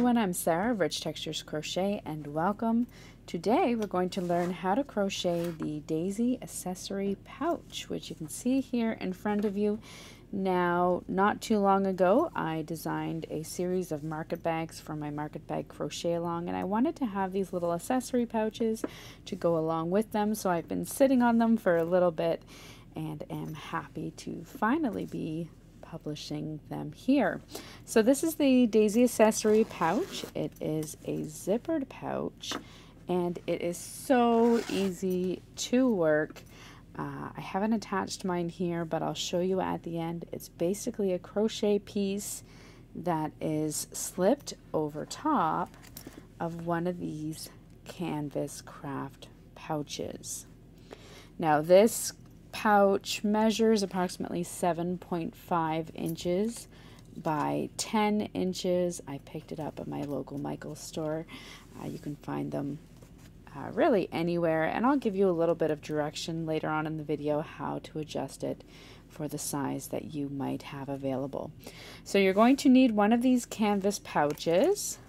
everyone, I'm Sarah of Rich Textures Crochet and welcome. Today we're going to learn how to crochet the Daisy Accessory Pouch, which you can see here in front of you. Now, not too long ago I designed a series of market bags for my market bag crochet along, and I wanted to have these little accessory pouches to go along with them, so I've been sitting on them for a little bit and am happy to finally be publishing them here. So this is the Daisy Accessory Pouch. It is a zippered pouch and it is so easy to work. I haven't attached mine here, but I'll show you at the end. It's basically a crochet piece that is slipped over top of one of these canvas craft pouches. Now this pouch measures approximately 7.5 inches by 10 inches. I picked it up at my local Michael's store. You can find them really anywhere, and I'll give you a little bit of direction later on in the video how to adjust it for the size that you might have available. So you're going to need one of these canvas pouches.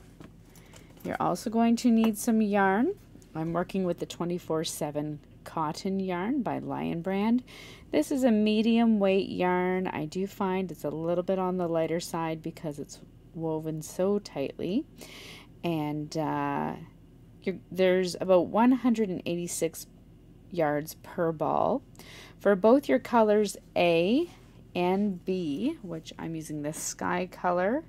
You're also going to need some yarn. I'm working with the 24/7 cotton yarn by Lion Brand. This is a medium weight yarn. I do find it's a little bit on the lighter side because it's woven so tightly, and there's about 186 yards per ball. For both your colors A and B, which I'm using the sky color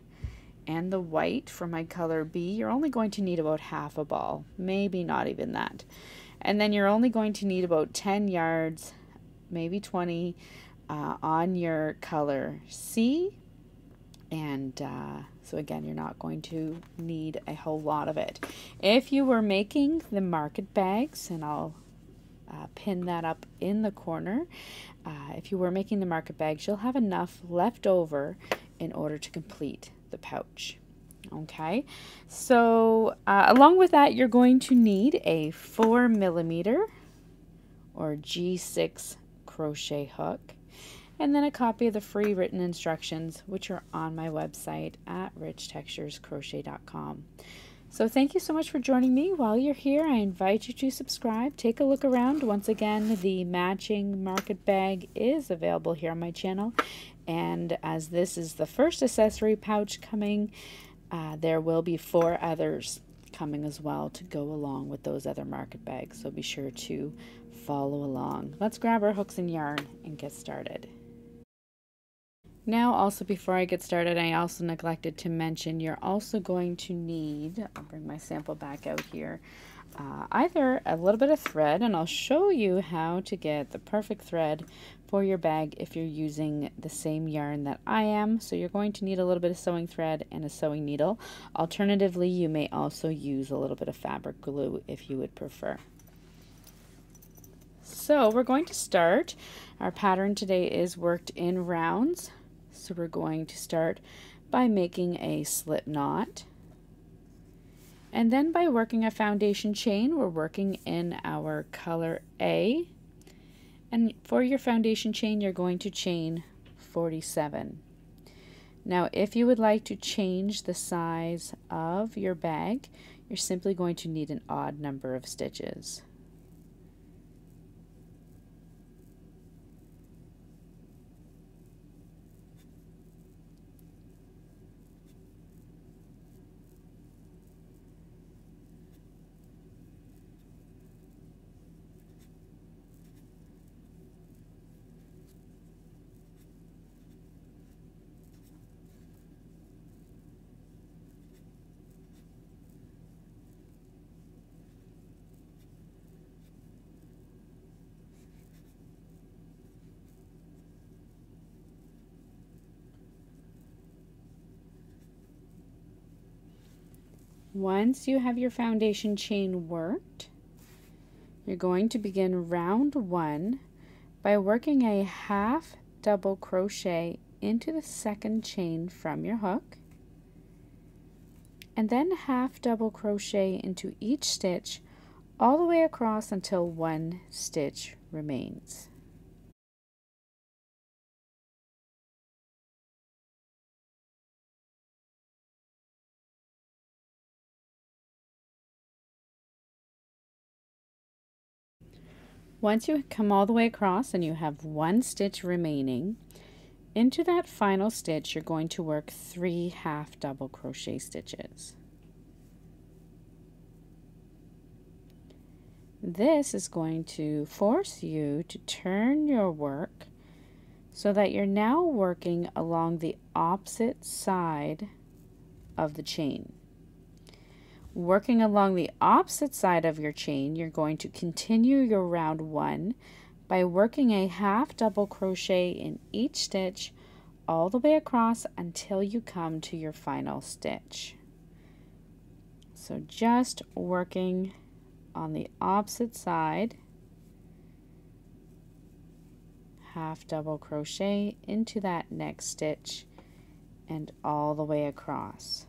and the white for my color B, you're only going to need about half a ball, maybe not even that. And then you're only going to need about 10 yards, maybe 20, on your color C. And so again, you're not going to need a whole lot of it. If you were making the market bags, and I'll pin that up in the corner, if you were making the market bags, you'll have enough left over in order to complete the pouch. Okay, so along with that, you're going to need a 4mm or G6 crochet hook, and then a copy of the free written instructions, which are on my website at richtexturescrochet.com. So thank you so much for joining me. While you're here, I invite you to subscribe. Take a look around. Once again, the matching market bag is available here on my channel, and as this is the first accessory pouch coming, there will be 4 others coming as well to go along with those other market bags, so be sure to follow along. Let's grab our hooks and yarn and get started. Now, also before I get started, I also neglected to mention you're also going to need, I'll bring my sample back out here, either a little bit of thread, and I'll show you how to get the perfect thread for your bag if you're using the same yarn that I am. So you're going to need a little bit of sewing thread and a sewing needle. Alternatively, you may also use a little bit of fabric glue if you would prefer. So we're going to start. Our pattern today is worked in rounds. So we're going to start by making a slip knot. And then by working a foundation chain, we're working in our color A. And for your foundation chain, you're going to chain 47. Now, if you would like to change the size of your bag, you're simply going to need an odd number of stitches. Once you have your foundation chain worked, you're going to begin round 1 by working a half double crochet into the second chain from your hook, and then half double crochet into each stitch all the way across until 1 stitch remains. Once you come all the way across and you have one stitch remaining, into that final stitch you're going to work 3 half double crochet stitches. This is going to force you to turn your work so that you're now working along the opposite side of the chain. Working along the opposite side of your chain, you're going to continue your round 1 by working a half double crochet in each stitch all the way across until you come to your final stitch. So just working on the opposite side, half double crochet into that next stitch and all the way across.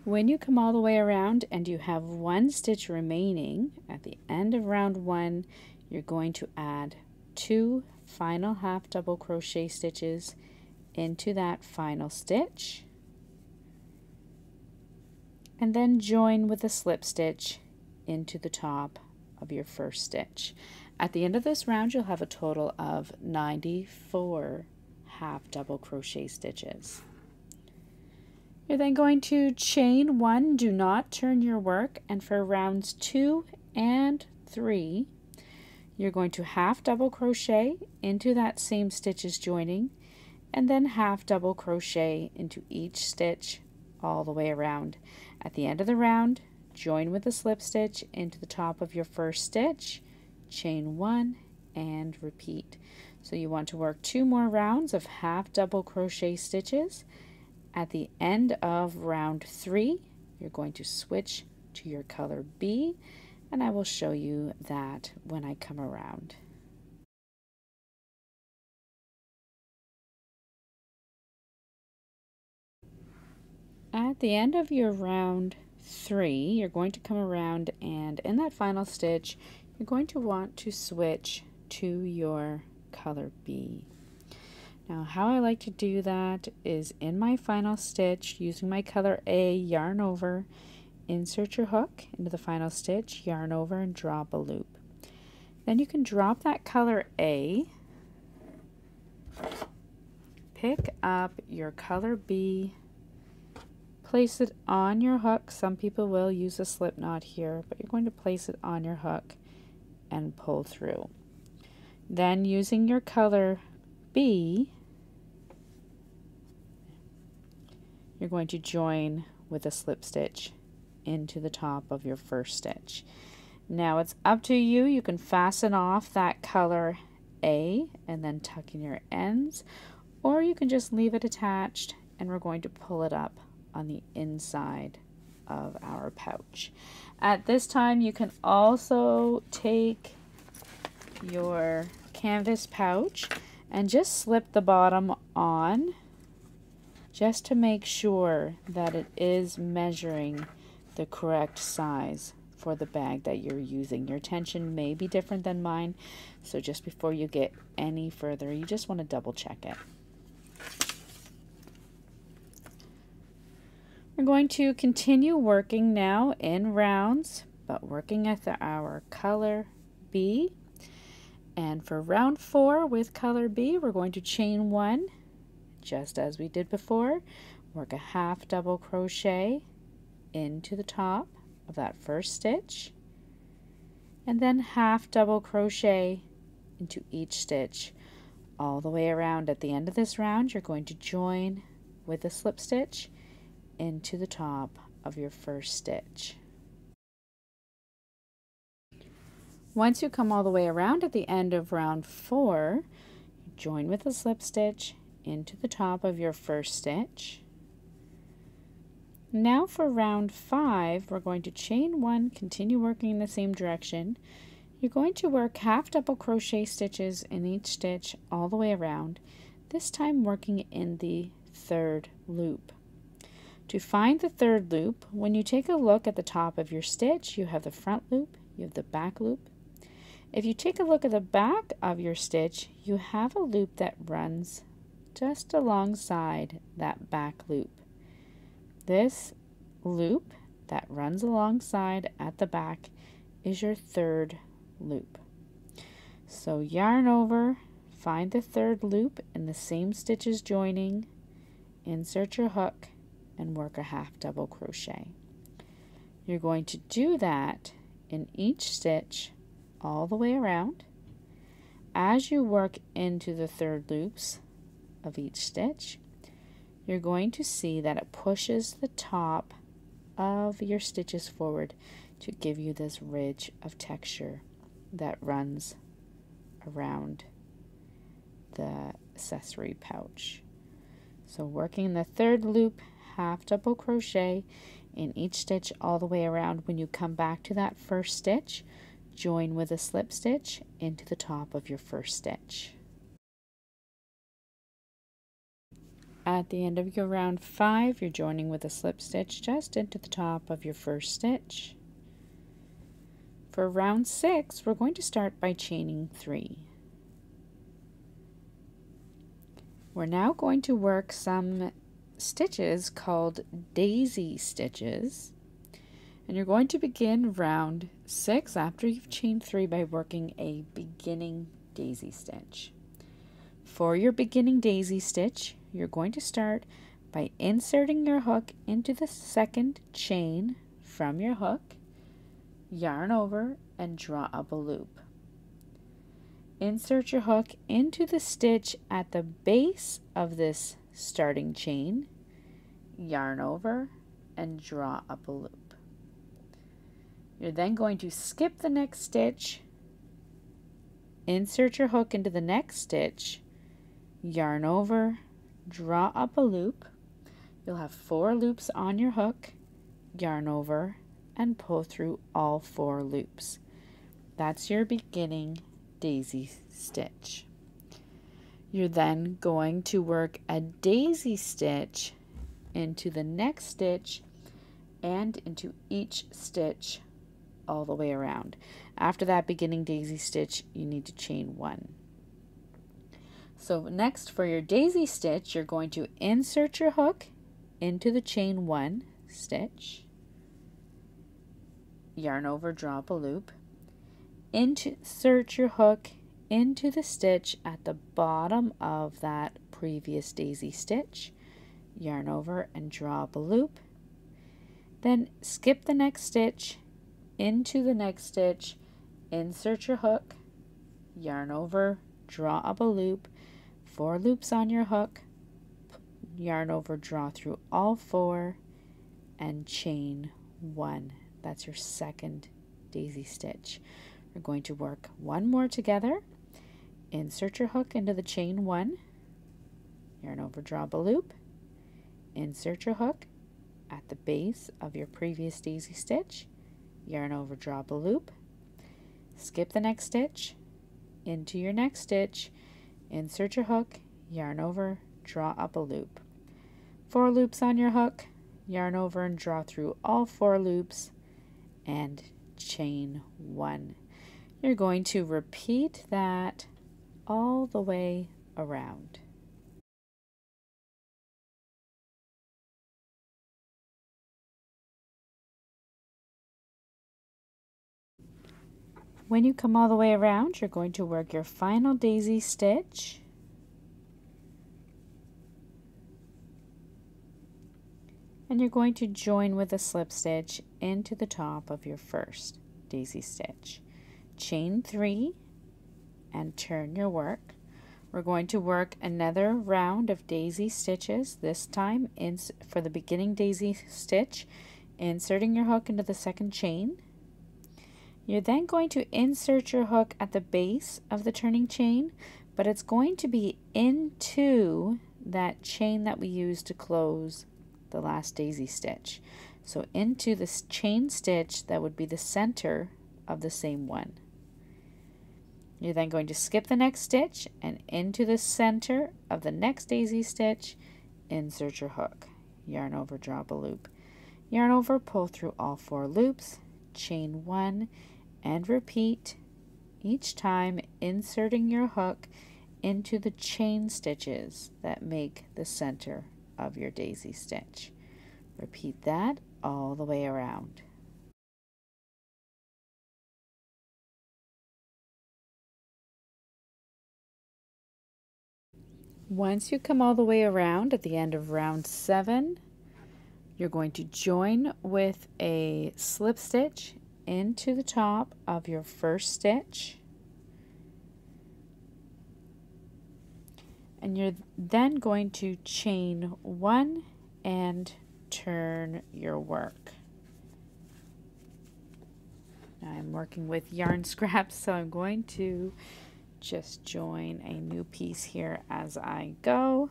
When you come all the way around and you have one stitch remaining, at the end of round 1, you're going to add 2 final half double crochet stitches into that final stitch, and then join with a slip stitch into the top of your first stitch. At the end of this round, you'll have a total of 94 half double crochet stitches. You're then going to chain 1, do not turn your work, and for rounds 2 and 3, you're going to half double crochet into that same stitches joining, and then half double crochet into each stitch all the way around. At the end of the round, join with a slip stitch into the top of your first stitch, chain 1, and repeat. So you want to work 2 more rounds of half double crochet stitches. At the end of round 3, you're going to switch to your color B, and I will show you that when I come around. At the end of your round 3, you're going to come around, and in that final stitch, you're going to want to switch to your color B. Now, how I like to do that is in my final stitch, using my color A, yarn over, insert your hook into the final stitch, yarn over, and drop a loop. Then you can drop that color A, pick up your color B, place it on your hook. Some people will use a slip knot here, but you're going to place it on your hook and pull through. Then using your color B, you're going to join with a slip stitch into the top of your first stitch. Now it's up to you. You can fasten off that color A and then tuck in your ends, or you can just leave it attached and we're going to pull it up on the inside of our pouch. At this time, you can also take your canvas pouch and just slip the bottom on, just to make sure that it is measuring the correct size for the bag that you're using. Your tension may be different than mine, so just before you get any further, you just want to double check it. We're going to continue working now in rounds, but working at our color B. And for round 4 with color B, we're going to chain 1, just as we did before. Work a half double crochet into the top of that first stitch, and then half double crochet into each stitch all the way around. At the end of this round, you're going to join with a slip stitch into the top of your first stitch. Once you come all the way around at the end of round 4, join with a slip stitch into the top of your first stitch. Now for round 5, we're going to chain 1, continue working in the same direction. You're going to work half double crochet stitches in each stitch all the way around, this time working in the third loop. To find the third loop, when you take a look at the top of your stitch, you have the front loop, you have the back loop. If you take a look at the back of your stitch, you have a loop that runs just alongside that back loop. This loop that runs alongside at the back is your third loop. So yarn over, find the third loop in the same stitches joining, insert your hook, and work a half double crochet. You're going to do that in each stitch all the way around. As you work into the third loops of each stitch, you're going to see that it pushes the top of your stitches forward to give you this ridge of texture that runs around the accessory pouch. So working the third loop, half double crochet in each stitch all the way around. When you come back to that first stitch, join with a slip stitch into the top of your first stitch. At the end of your round 5, you're joining with a slip stitch just into the top of your first stitch. For round 6, we're going to start by chaining 3. We're now going to work some stitches called daisy stitches, and you're going to begin round 6 after you've chained 3 by working a beginning daisy stitch. For your beginning daisy stitch, you're going to start by inserting your hook into the second chain from your hook, yarn over, and draw up a loop. Insert your hook into the stitch at the base of this starting chain, yarn over, and draw up a loop. You're then going to skip the next stitch, insert your hook into the next stitch, yarn over, draw up a loop. You'll have 4 loops on your hook, yarn over, and pull through all 4 loops. That's your beginning daisy stitch. You're then going to work a daisy stitch into the next stitch and into each stitch all the way around. After that beginning daisy stitch, you need to chain 1. So next, for your daisy stitch, you're going to insert your hook into the chain 1 stitch, yarn over, draw up a loop, insert your hook into the stitch at the bottom of that previous daisy stitch, yarn over, and draw up a loop. Then skip the next stitch into the next stitch, insert your hook, yarn over, draw up a loop, 4 loops on your hook, yarn over, draw through all 4, and chain 1. That's your second daisy stitch. We're going to work 1 more together. Insert your hook into the chain 1, yarn over, draw up a loop, insert your hook at the base of your previous daisy stitch, yarn over, draw up a loop, skip the next stitch, into your next stitch, insert your hook, yarn over, draw up a loop. 4 loops on your hook, yarn over and draw through all 4 loops, and chain 1. You're going to repeat that all the way around. When you come all the way around, you're going to work your final daisy stitch, and you're going to join with a slip stitch into the top of your first daisy stitch. Chain 3 and turn your work. We're going to work another round of daisy stitches, this time for the beginning daisy stitch, inserting your hook into the second chain. You're then going to insert your hook at the base of the turning chain, but it's going to be into that chain that we used to close the last daisy stitch. So into this chain stitch that would be the center of the same one. You're then going to skip the next stitch and into the center of the next daisy stitch, insert your hook, yarn over, drop a loop, yarn over, pull through all 4 loops, chain 1, and repeat, each time inserting your hook into the chain stitches that make the center of your daisy stitch. Repeat that all the way around. Once you come all the way around at the end of round 7, you're going to join with a slip stitch into the top of your first stitch, and you're then going to chain 1 and turn your work. Now I'm working with yarn scraps, so I'm going to just join a new piece here as I go.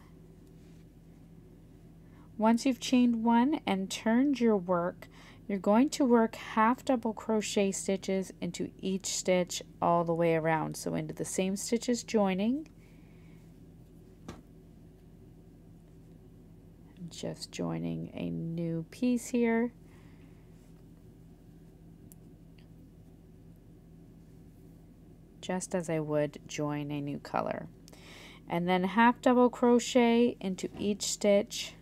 Once you've chained 1 and turned your work, you're going to work half double crochet stitches into each stitch all the way around, so into the same stitches joining. Just joining a new piece here. Just as I would join a new color. And then half double crochet into each stitch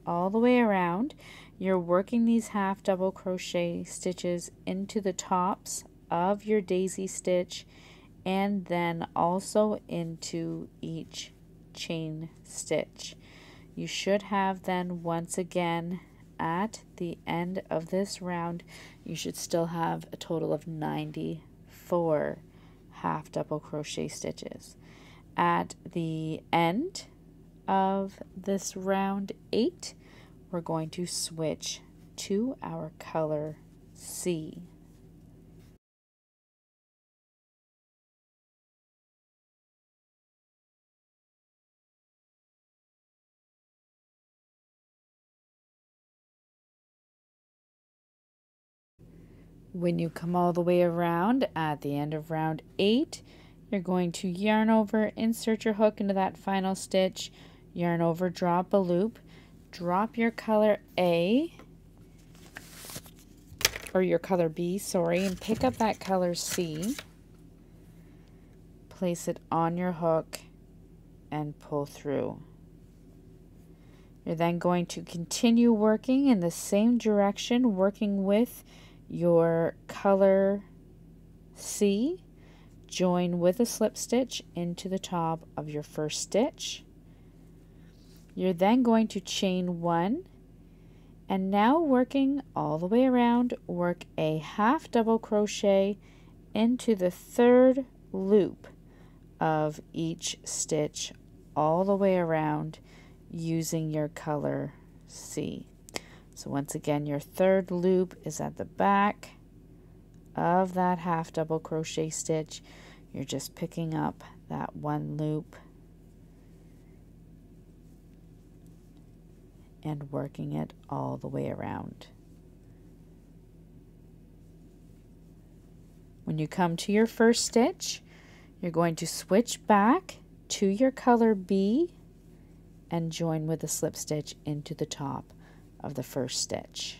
all the way around. You're working these half double crochet stitches into the tops of your daisy stitch and then also into each chain stitch. You should have then, once again, at the end of this round, you should still have a total of 94 half double crochet stitches. At the end of this round 8, we're going to switch to our color C. When you come all the way around at the end of round 8, you're going to yarn over, insert your hook into that final stitch, yarn over, drop a loop, drop your color A, or your color B, sorry, and pick up that color C, place it on your hook, and pull through. You're then going to continue working in the same direction, working with your color C, join with a slip stitch into the top of your first stitch. You're then going to chain 1, and now working all the way around, work a half double crochet into the 3rd loop of each stitch all the way around using your color C. So once again, your 3rd loop is at the back of that half double crochet stitch. You're just picking up that 1 loop and working it all the way around. When you come to your first stitch, you're going to switch back to your color B and join with a slip stitch into the top of the first stitch.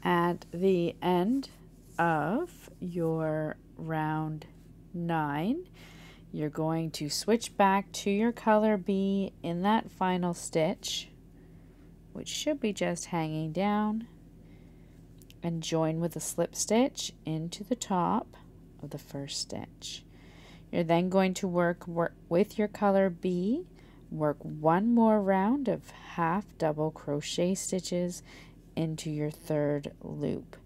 At the end of your round 9, you're going to switch back to your color B in that final stitch, which should be just hanging down, and join with a slip stitch into the top of the first stitch. You're then going to work with your color B, work 1 more round of half double crochet stitches into your 3rd loop.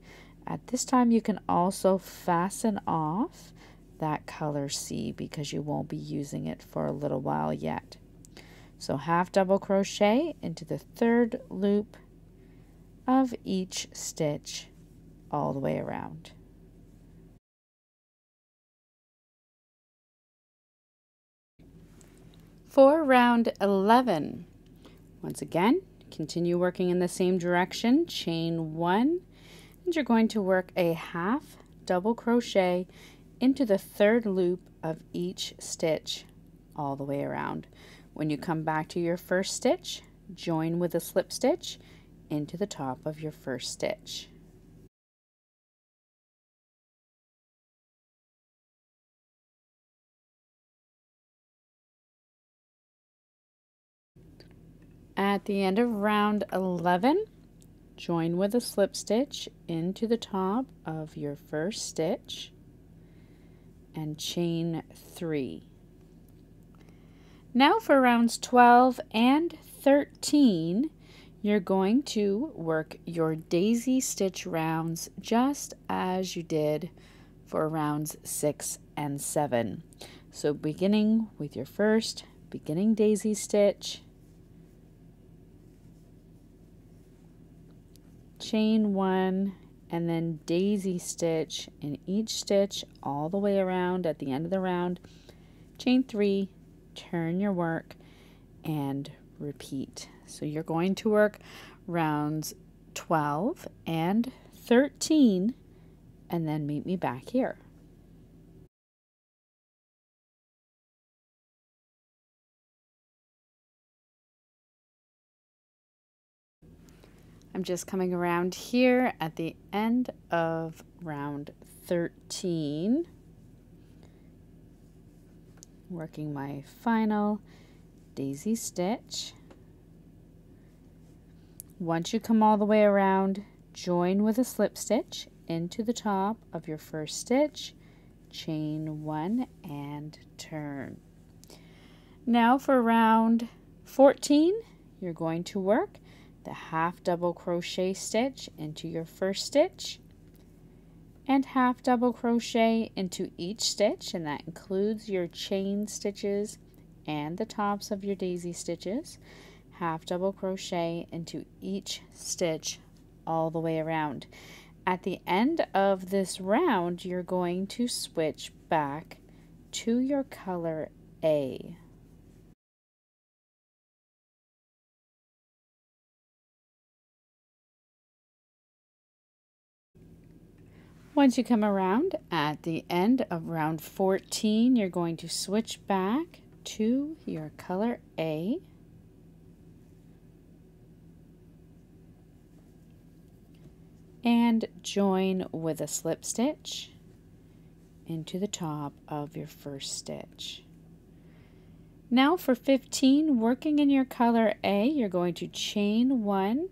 At this time, you can also fasten off that color C because you won't be using it for a little while yet. So half double crochet into the 3rd loop of each stitch all the way around. For round 11, once again, continue working in the same direction, chain 1, and you're going to work a half double crochet into the 3rd loop of each stitch all the way around. When you come back to your first stitch, join with a slip stitch into the top of your first stitch. At the end of round 11, join with a slip stitch into the top of your first stitch and chain 3. Now for rounds 12 and 13, you're going to work your daisy stitch rounds just as you did for rounds 6 and 7. So beginning with your first beginning daisy stitch, chain 1, and then daisy stitch in each stitch all the way around. At the end of the round, chain 3, turn your work, and repeat. So you're going to work rounds 12 and 13 and then meet me back here. I'm just coming around here at the end of round 13, working my final daisy stitch. Once you come all the way around, join with a slip stitch into the top of your first stitch, chain 1, and turn. Now for round 14, you're going to work the half double crochet stitch into your first stitch and half double crochet into each stitch, and that includes your chain stitches and the tops of your daisy stitches. Half double crochet into each stitch all the way around. At the end of this round, you're going to switch back to your color A. Once you come around at the end of round 14, you're going to switch back to your color A. And join with a slip stitch into the top of your first stitch. Now for 15, working in your color A, you're going to chain 1,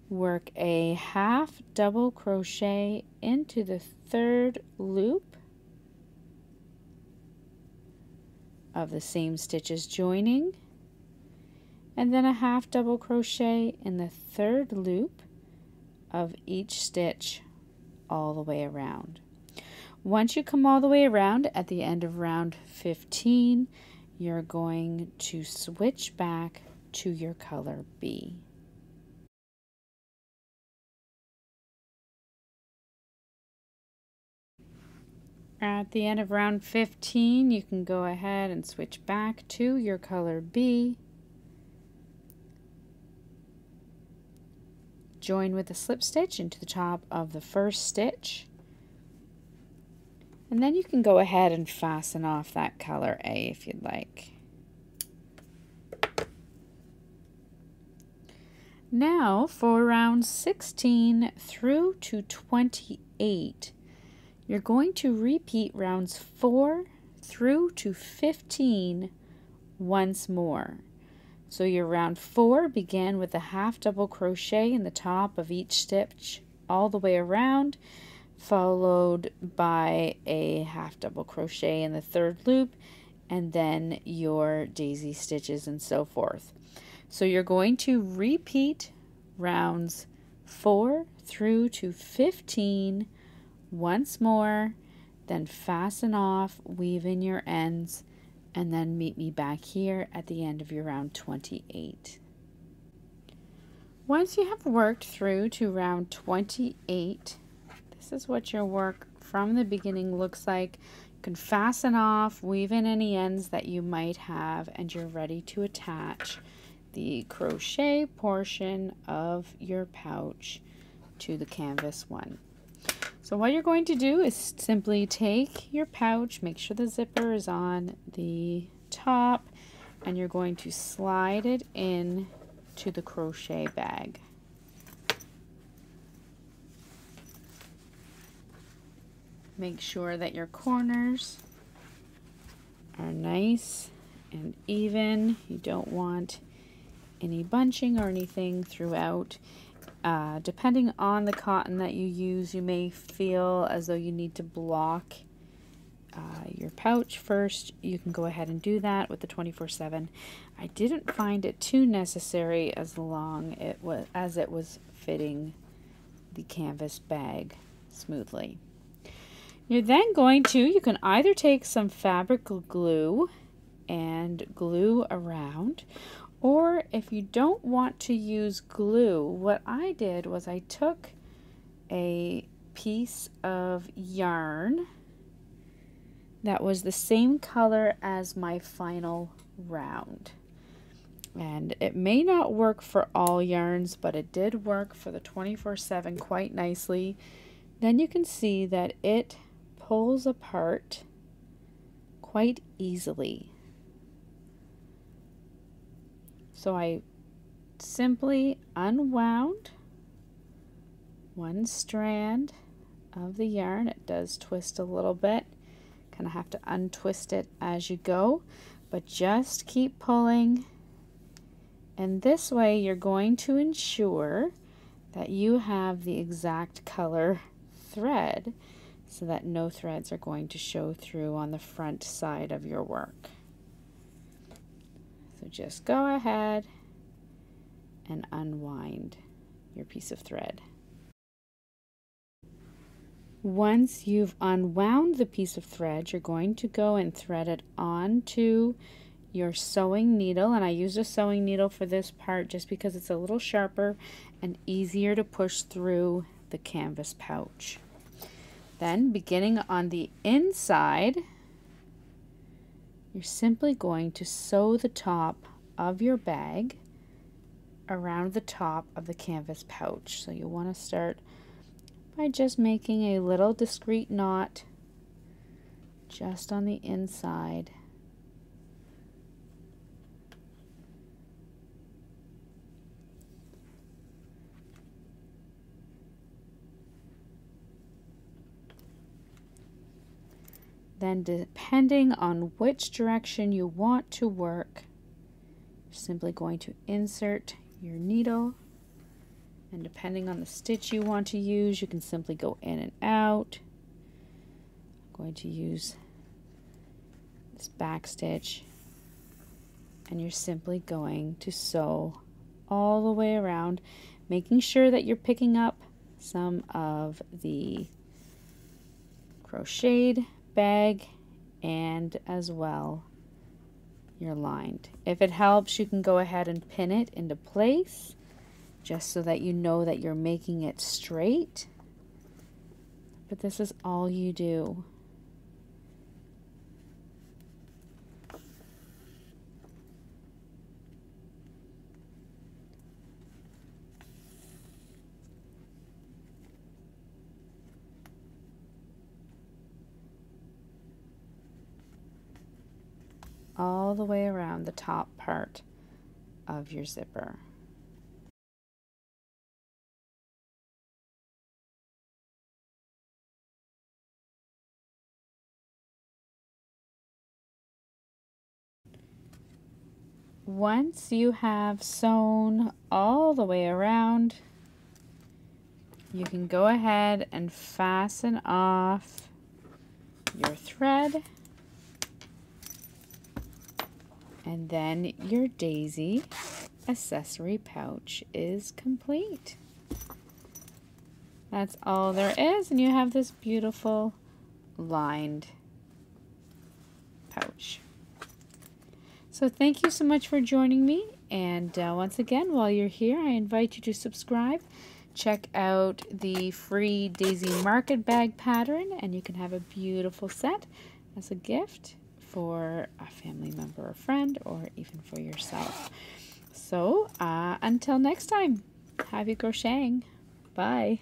work a half double crochet into the third loop of the same stitches joining, and then a half double crochet in the third loop of each stitch all the way around. Once you come all the way around at the end of round 15, you're going to switch back to your color B. At the end of round 15, you can go ahead and switch back to your color B. Join with a slip stitch into the top of the first stitch. And then you can go ahead and fasten off that color A if you'd like. Now for rounds 16 through to 28, you're going to repeat rounds 4 through to 15 once more. So your round 4 began with a half double crochet in the top of each stitch all the way around, followed by a half double crochet in the third loop, and then your daisy stitches and so forth. So you're going to repeat rounds 4 through to 15 once more, then fasten off, weave in your ends, and then meet me back here at the end of your round 28. Once you have worked through to round 28, this is what your work from the beginning looks like. You can fasten off, weave in any ends that you might have, and you're ready to attach the crochet portion of your pouch to the canvas one. So what you're going to do is simply take your pouch, make sure the zipper is on the top, and you're going to slide it in to the crochet bag. Make sure that your corners are nice and even. You don't want any bunching or anything throughout. Depending on the cotton that you use, you may feel as though you need to block your pouch first. You can go ahead and do that with the 24/7. I didn't find it too necessary as long as it was fitting the canvas bag smoothly. You're then going to, you can either take some fabric glue and glue around, or if you don't want to use glue, what I did was I took a piece of yarn that was the same color as my final round. And it may not work for all yarns, but it did work for the 24/7 quite nicely. Then you can see that it pulls apart quite easily. So I simply unwound one strand of the yarn. It does twist a little bit. Kind of have to untwist it as you go, but just keep pulling. And this way you're going to ensure that you have the exact color thread so that no threads are going to show through on the front side of your work. So just go ahead and unwind your piece of thread. Once you've unwound the piece of thread, you're going to go and thread it onto your sewing needle, and I used a sewing needle for this part just because it's a little sharper and easier to push through the canvas pouch. Then, beginning on the inside, you're simply going to sew the top of your bag around the top of the canvas pouch. So you want to start by just making a little discreet knot just on the inside. Then, depending on which direction you want to work, you're simply going to insert your needle, and depending on the stitch you want to use, you can simply go in and out. I'm going to use this back stitch, and you're simply going to sew all the way around, making sure that you're picking up some of the crocheted bag and as well you're lined. If it helps, you can go ahead and pin it into place just so that you know that you're making it straight. But this is all you do. All the way around the top part of your zipper. Once you have sewn all the way around, you can go ahead and fasten off your thread. And then your Daisy accessory pouch is complete. That's all there is, and you have this beautiful lined pouch. So thank you so much for joining me, and once again, while you're here, I invite you to subscribe. Check out the free Daisy Market Bag pattern, and you can have a beautiful set as a gift for a family member or friend, or even for yourself. So until next time, happy crocheting. Bye.